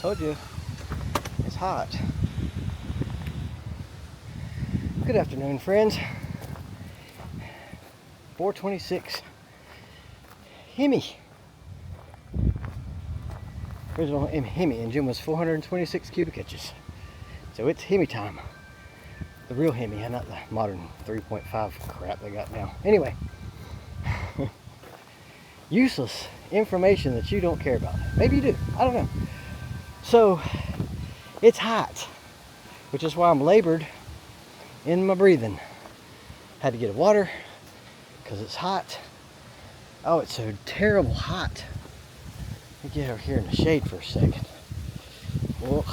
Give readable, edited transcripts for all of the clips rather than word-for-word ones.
Told you, it's hot. Good afternoon, friends. 426 Hemi. Original Hemi engine was 426 cubic inches. So it's Hemi time. The real Hemi, and not the modern 3.5 crap they got now. Anyway, useless information that you don't care about. Maybe you do, I don't know. So it's hot, which is why I'm labored in my breathing. Had to get water because it's hot. Oh, it's so terrible hot. Let me get over here in the shade for a second. Oh,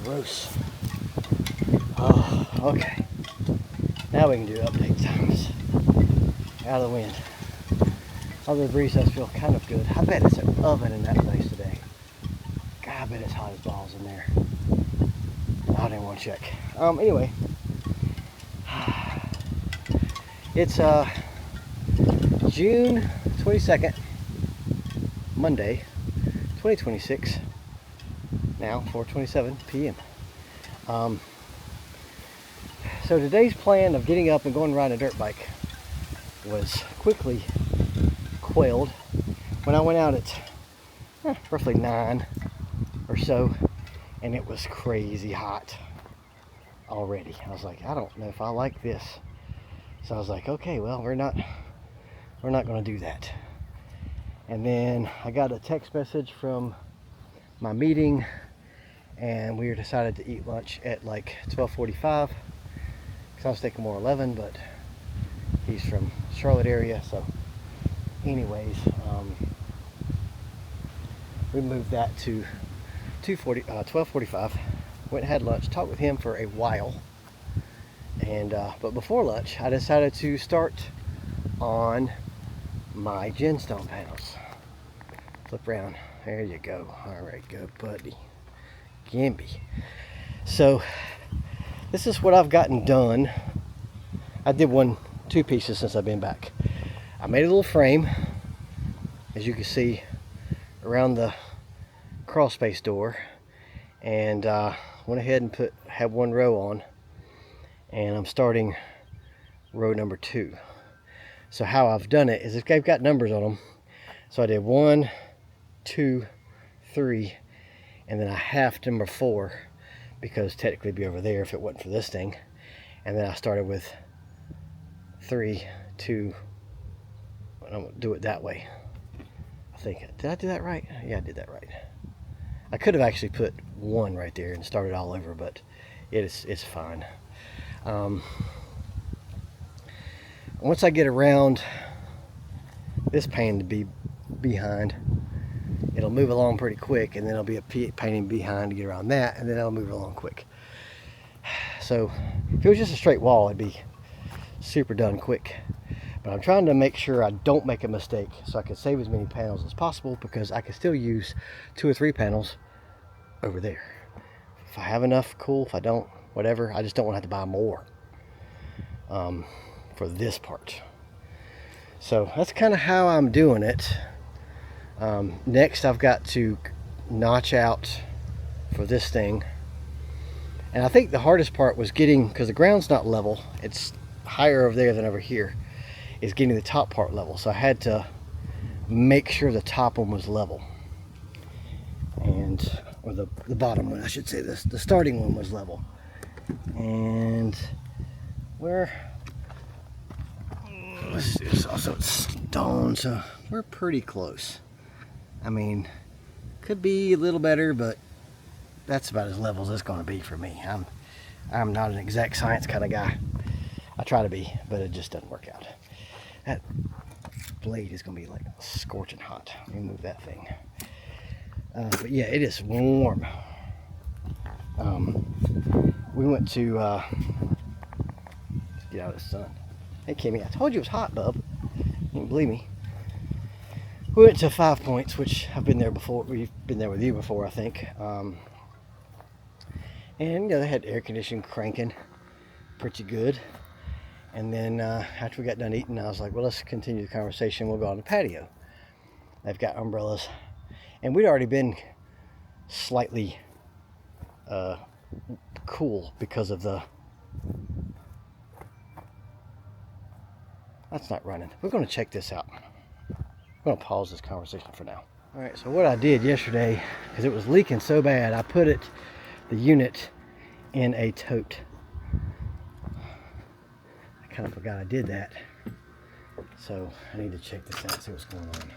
gross. Oh, okay. Now we can do update times. Out of the wind. Although the breeze does feel kind of good. I bet it's an oven in that place today. God, I bet it's hot as balls in there. I don't even want to check. Anyway. It's June 22nd, Monday, 2026. Now 4:27 p.m. So today's plan of getting up and going riding a dirt bike was quickly quailed when I went out at roughly 9 or so, and it was crazy hot already. I was like, I don't know if I like this. So I was like, okay, well, we're not going to do that. And then I got a text message from my meeting, and we decided to eat lunch at like 12:45. Because I was thinking more 11, but he's from Charlotte area. So anyways, we moved that to 12:45. Went and had lunch, talked with him for a while. And but before lunch, I decided to start on my gemstone panels. Flip around. There you go. All right, go, buddy. Gimpy. So this is what I've gotten done. I did two pieces since I've been back. I made a little frame, as you can see, around the crawl space door, and went ahead and had one row on. And I'm starting row number 2. So how I've done it is I've got numbers on them. So I did 1, 2, 3, and then I halved number 4 because technically it'd be over there if it wasn't for this thing. And then I started with 3, 2. I'm gonna do it that way. I think, did I do that right? Yeah, I did that right. I could have actually put 1 right there and started all over, but it's fine. Once I get around this pane to be behind, it'll move along pretty quick, and then it'll be a painting behind to get around that, and then it'll move along quick. So if it was just a straight wall, it'd be super done quick. But I'm trying to make sure I don't make a mistake so I can save as many panels as possible, because I can still use 2 or 3 panels over there. If I have enough, cool. If I don't, whatever. I just don't want to have to buy more for this part. So that's kind of how I'm doing it. Next, I've got to notch out for this thing. And I think the hardest part was getting, because the ground's not level, it's higher over there than over here, is getting the top part level. So I had to make sure the top one was level. Or the bottom one, I should say. The starting one was level. And it's also stone, so we're pretty close. I mean, could be a little better, but that's about as level as it's going to be for me. I'm not an exact science kind of guy. I try to be, but it just doesn't work out. That blade is going to be like scorching hot. Let me move that thing. But yeah, it is warm. We went to get out of the sun. Hey Kimmy, I told you it was hot, bub. You didn't believe me. We went to 5 Points, which I've been there before. We've been there with you before, I think. And you know, they had air conditioning cranking pretty good. And then after we got done eating, I was like, well, let's continue the conversation. We'll go on the patio. They've got umbrellas. And we'd already been slightly cool because of the... That's not running. We're going to check this out. I'm going to pause this conversation for now. All right, so what I did yesterday, because it was leaking so bad, I put the unit in a tote. I kind of forgot I did that. So I need to check this out, see what's going on.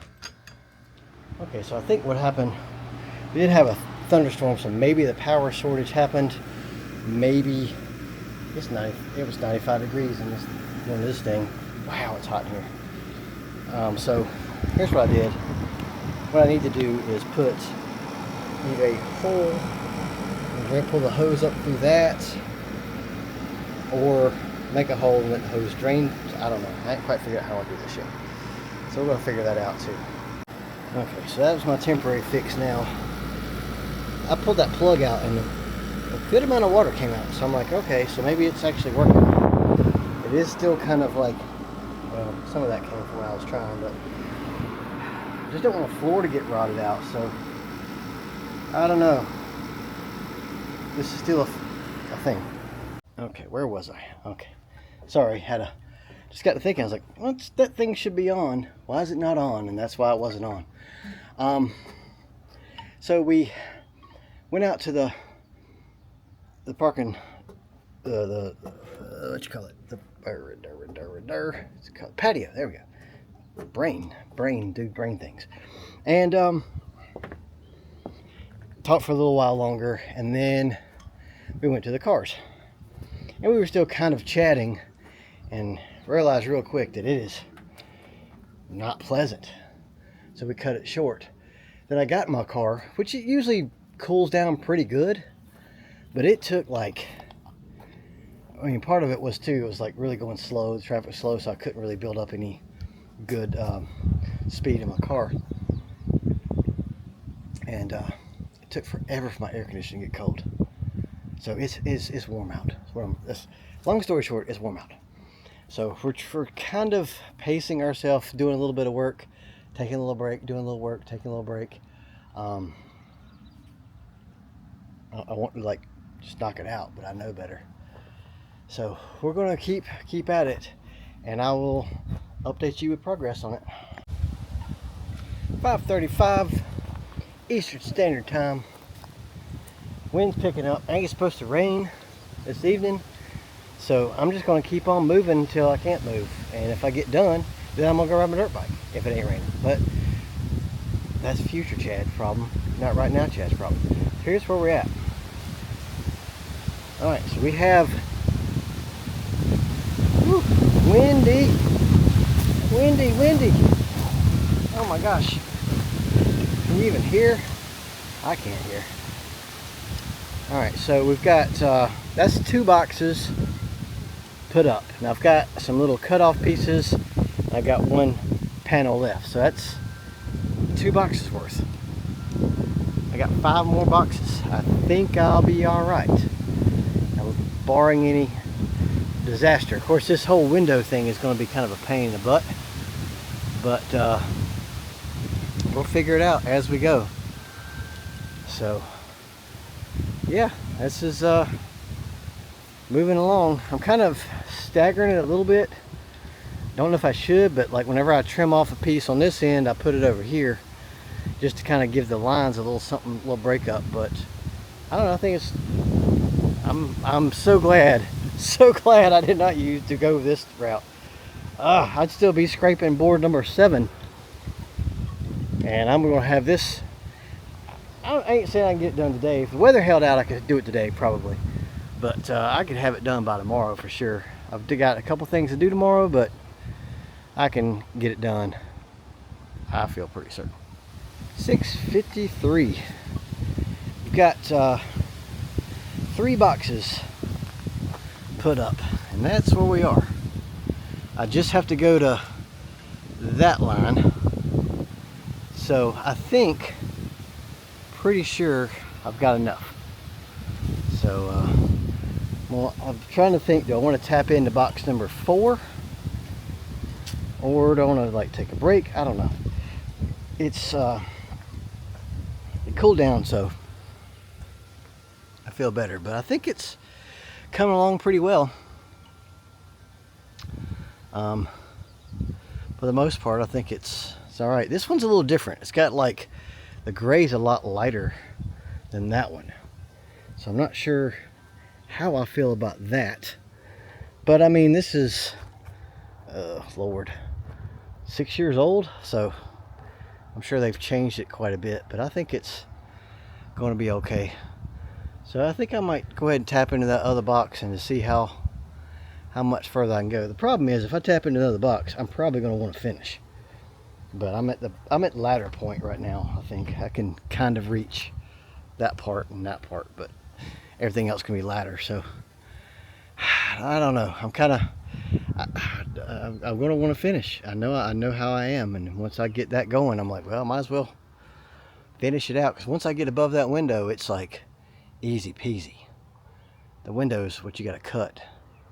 Okay, so I think what happened, we did have a thunderstorm, so maybe the power shortage happened. Maybe it was 95 degrees in this thing. Wow, it's hot in here. So here's what I did. What I need to do is put either a hole, I'm going to pull the hose up through that, or make a hole and let the hose drain. I don't know. I ain't quite figured out how I do this yet. So we're going to figure that out too. Okay, so that was my temporary fix now. I pulled that plug out and a good amount of water came out. So I'm like, okay, so maybe it's actually working. It is still kind of like, well, some of that came from when I was trying, but I just don't want the floor to get rotted out. So I don't know. This is still a thing. Okay, where was I? Okay. Sorry, just got to thinking, I was like, that thing should be on. Why is it not on? And that's why it wasn't on. So we went out to the parking, what you call it? It's called patio. There we go. Brain things. And talked for a little while longer, and then we went to the cars. And we were still kind of chatting and realized real quick that it is not pleasant. So we cut it short. Then I got in my car, which it usually cools down pretty good, but it took like, I mean, part of it was too, it was like really going slow. The traffic was slow, so I couldn't really build up any good speed in my car. And it took forever for my air conditioning to get cold. So it's warm out. Long story short, it's warm out. So we're kind of pacing ourselves, doing a little bit of work, taking a little break, doing a little work, taking a little break. I want to like just knock it out, but I know better. So we're going to keep at it, and I will update you with progress on it. 5:35 Eastern Standard Time. Wind's picking up. I think it's supposed to rain this evening, so I'm just going to keep on moving until I can't move. And if I get done, then I'm going to go ride my dirt bike if it ain't raining. But that's future Chad's problem, not right now Chad's problem. So here's where we're at. Alright, so we have windy. Oh my gosh. Can you even hear? I can't hear. Alright, so we've got, that's 2 boxes put up. Now I've got some little cut-off pieces. I've got 1 panel left. So that's 2 boxes worth. I got 5 more boxes. I think I'll be alright. Barring any disaster. Of course, this whole window thing is going to be kind of a pain in the butt. But we'll figure it out as we go. So yeah, this is moving along. I'm kind of staggering it a little bit. Don't know if I should, but like whenever I trim off a piece on this end, I put it over here just to kind of give the lines a little something, a little breakup. But I don't know, I think it's, I'm so glad I did not use to go this route. I'd still be scraping board number 7, and I'm gonna have this. I ain't saying I can get it done today. If the weather held out, I could do it today probably, but I could have it done by tomorrow for sure. I've got a couple things to do tomorrow, but I can get it done, I feel pretty certain. 6:53. We've got 3 boxes put up, and that's where we are. I just have to go to that line, so I think, pretty sure I've got enough. So well, I'm trying to think, do I want to tap into box number 4, or do I want to like take a break? I don't know. It's it cooled down, so feel better, but I think it's coming along pretty well. For the most part, I think it's all right. This one's a little different. It's got like, the gray's a lot lighter than that one. So I'm not sure how I feel about that. But I mean, this is, Lord, 6 years old. So I'm sure they've changed it quite a bit, but I think it's going to be okay. So I think I might go ahead and tap into that other box and to see how much further I can go. The problem is, if I tap into another box, I'm probably going to want to finish. But I'm at the ladder point right now. I think I can kind of reach that part and that part, but everything else can be ladder. So I don't know. I'm kind of, I'm going to want to finish. I know how I am, and once I get that going, I'm like, well, I might as well finish it out, because once I get above that window, it's like easy peasy. The window is what you got to cut.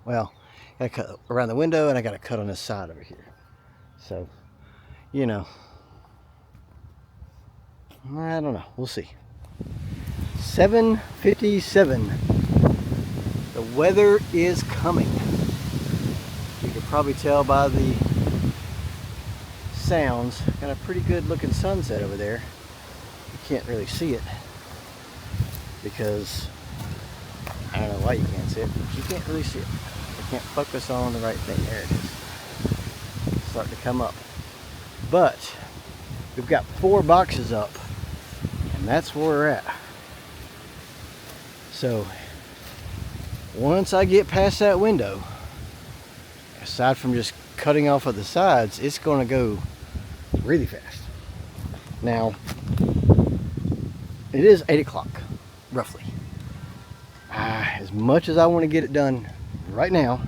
Well, I got to cut around the window, and I got to cut on this side over here. So, you know, I don't know. We'll see. 7:57. The weather is coming. You can probably tell by the sounds. Got a pretty good looking sunset over there. You can't really see it because I don't know why you can't see it, but you can't really see it. I can't focus on the right thing. There it is. It's starting to come up. But we've got 4 boxes up, and that's where we're at. So once I get past that window, aside from just cutting off of the sides, it's going to go really fast. Now, it is 8 o'clock, roughly. As much as I want to get it done right now,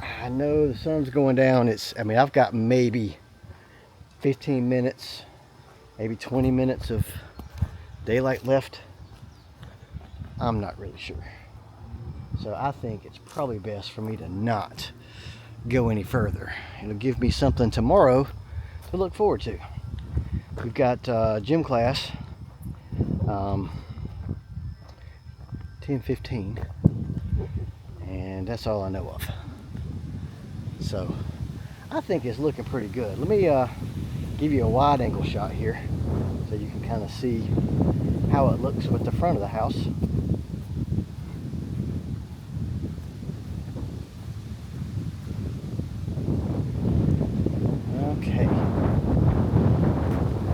I know the sun's going down. I've got maybe 15 minutes, maybe 20 minutes of daylight left. I'm not really sure. So I think it's probably best for me to not go any further. It'll give me something tomorrow to look forward to. We've got gym class, 10:15, and that's all I know of. So I think it's looking pretty good. Let me give you a wide angle shot here so you can kind of see how it looks with the front of the house. Okay,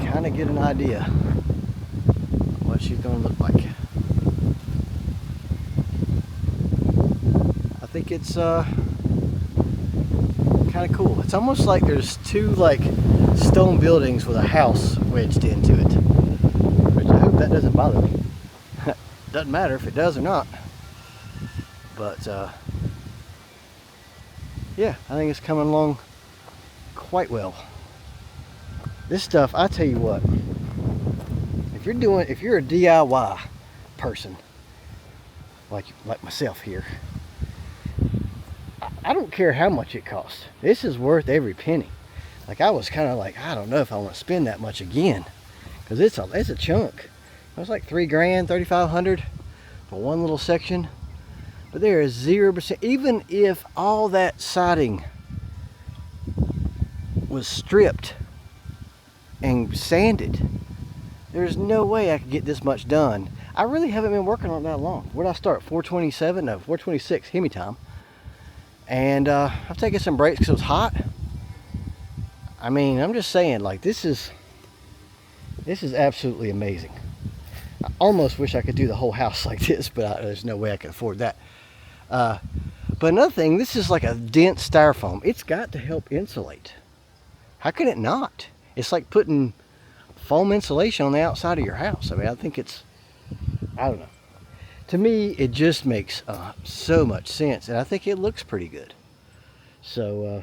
kind of get an idea what she's going to look like. I think it's kind of cool. It's almost like there's 2 like stone buildings with a house wedged into it, which I hope that doesn't bother me. Doesn't matter if it does or not, but yeah, I think it's coming along quite well. This stuff, I tell you what, if you're a DIY person like myself here, I don't care how much it costs. This is worth every penny. Like, I was kind of like, I don't know if I want to spend that much again, because it's a chunk. It was like $3 grand, $3,500 for one little section. But there is 0%. Even if all that siding was stripped and sanded, there's no way I could get this much done. I really haven't been working on it that long. Where did I start? 4:27? No, 4:26 Hemi time. And I've taken some breaks because it was hot. I mean, I'm just saying, like, this is absolutely amazing. I almost wish I could do the whole house like this, but there's no way I can afford that. But another thing, this is like a dense styrofoam. It's got to help insulate. How can it not? It's like putting foam insulation on the outside of your house. I mean, I think I don't know. To me, it just makes so much sense, and I think it looks pretty good. So,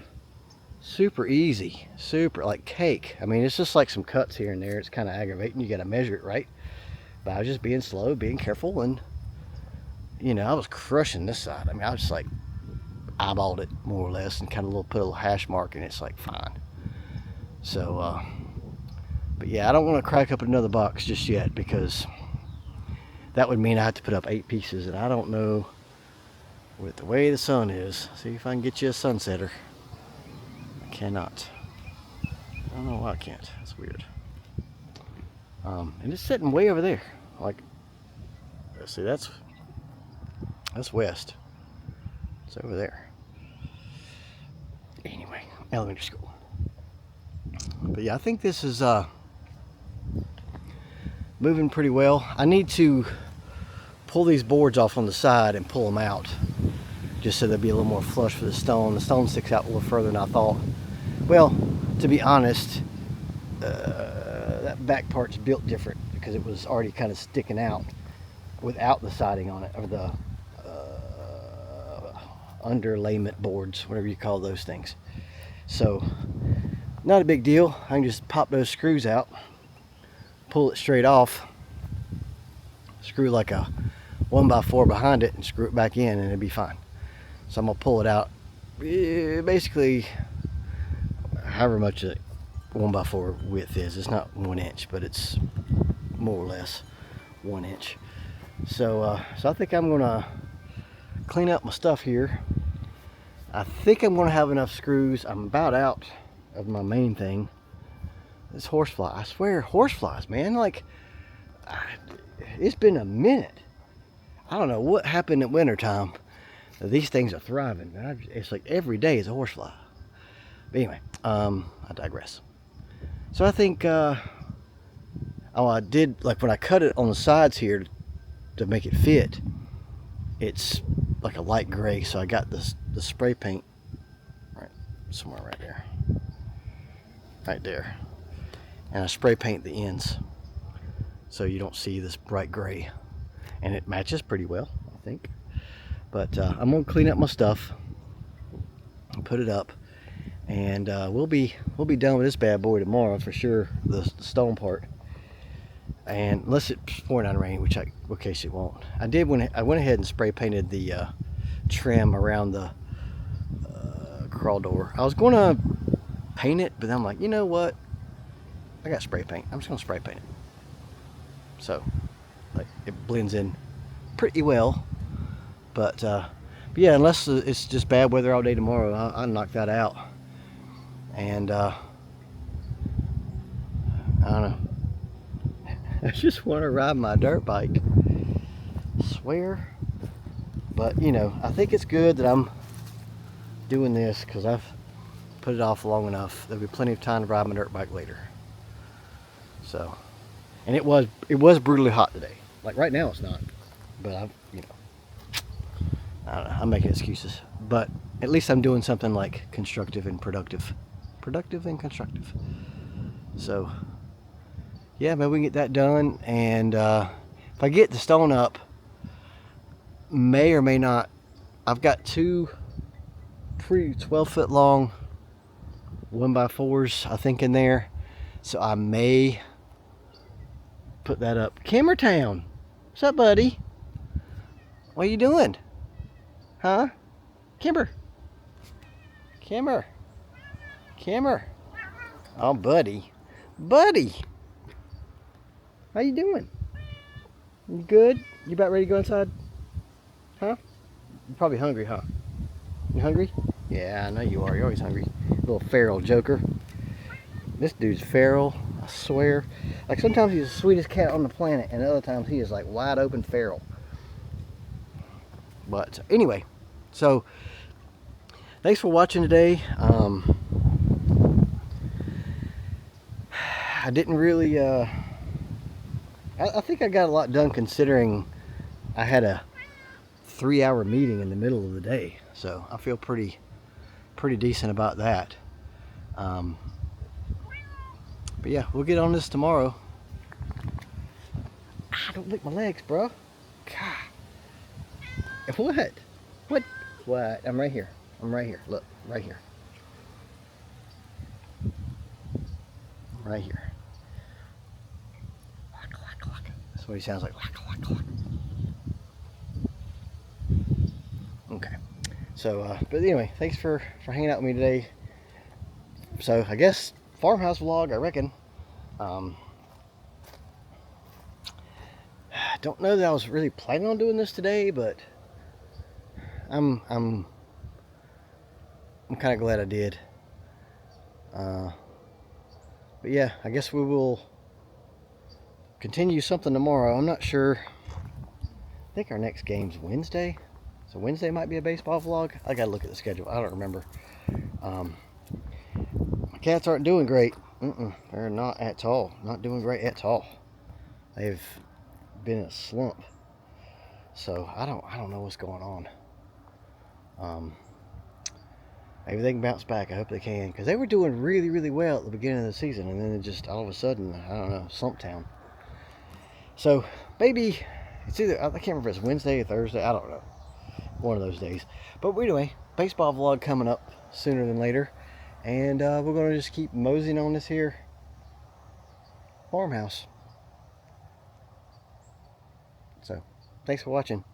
super easy, super like cake. I mean, it's just like some cuts here and there. It's kind of aggravating. You got to measure it right. But I was just being slow, being careful, and you know, I was crushing this side. I mean, I was just like eyeballed it more or less, and kind of put a little hash mark, and it's like fine. So, but yeah, I don't want to crack up another box just yet, because that would mean I have to put up 8 pieces, and I don't know with the way the sun is. See if I can get you a sunsetter. I cannot. I don't know why I can't. That's weird. And it's sitting way over there. Like, let's see, that's west. It's over there. Anyway, elementary school. But yeah, I think this is moving pretty well. I need to pull these boards off on the side and pull them out, just so they'll be a little more flush for the stone. The stone sticks out a little further than I thought. Well, to be honest, that back part's built different because it was already kind of sticking out without the siding on it, or the underlayment boards, whatever you call those things. So not a big deal. I can just pop those screws out, pull it straight off, screw like a 1x4 behind it, and screw it back in, and it'll be fine. So I'm gonna pull it out basically however much a 1x4 width is. It's not 1 inch, but it's more or less 1 inch. So I think I'm gonna clean up my stuff here. I think I'm gonna have enough screws. I'm about out of my main thing. This horsefly, I swear, horseflies, man, like, it's been a minute. I don't know what happened at wintertime. These things are thriving. It's like every day is a horsefly. But anyway, I digress. So I think, I did, like when I cut it on the sides here to make it fit, it's like a light gray. So I got the spray paint right somewhere right there. Right there. And I spray paint the ends so you don't see this bright gray. And it matches pretty well, I think. But I'm gonna clean up my stuff and put it up, and we'll be done with this bad boy tomorrow for sure. The stone part, and unless it's pouring down rain, which in case it won't. I went ahead and spray painted the trim around the crawl door. I was gonna paint it, but I'm like, you know what? I got spray paint. I'm just gonna spray paint it. So, like, it blends in pretty well. But yeah, unless it's just bad weather all day tomorrow, I'll knock that out. And I don't know. I just want to ride my dirt bike. I swear. But you know, I think it's good that I'm doing this because I've put it off long enough. There'll be plenty of time to ride my dirt bike later. So, and it was brutally hot today. Like right now it's not, but I don't know, I'm making excuses. But at least I'm doing something like constructive and productive. Productive and constructive. So yeah, maybe we can get that done. And if I get the stone up, may or may not, I've got 2 pretty 12-foot long 1x4s I think in there, so I may put that up. Kimmertown, what's up, buddy? What are you doing? Huh? Kimber. Oh, buddy. How you doing? You good? You about ready to go inside? Huh? You're probably hungry, huh? You hungry? Yeah, I know you are. You're always hungry. Little feral joker. This dude's feral, I swear. Like sometimes he's the sweetest cat on the planet, and other times he is like wide open feral. But anyway, so thanks for watching today. I didn't really, I think I got a lot done considering I had a 3-hour meeting in the middle of the day. So I feel pretty decent about that. But yeah, we'll get on this tomorrow. Don't lick my legs, bro. God. What? I'm right here. Look, right here. Right here. That's what he sounds like. Okay. So, but anyway, thanks for hanging out with me today. So, I guess farmhouse vlog, I reckon. don't know that I was really planning on doing this today, but I'm kind of glad I did. But yeah, I guess we will continue something tomorrow. I'm not sure. I think our next game's Wednesday. So Wednesday might be a baseball vlog. I gotta look at the schedule. I don't remember. My cats aren't doing great. They're not at all. Not doing great at all. They've been in a slump. So I don't know what's going on. Maybe they can bounce back. I hope they can, because they were doing really, really well at the beginning of the season, and then it just all of a sudden, I don't know, slump town. So maybe it's either, I can't remember if it's Wednesday or Thursday. I don't know. One of those days. But anyway, baseball vlog coming up sooner than later, and we're going to just keep moseying on this here farmhouse. So thanks for watching.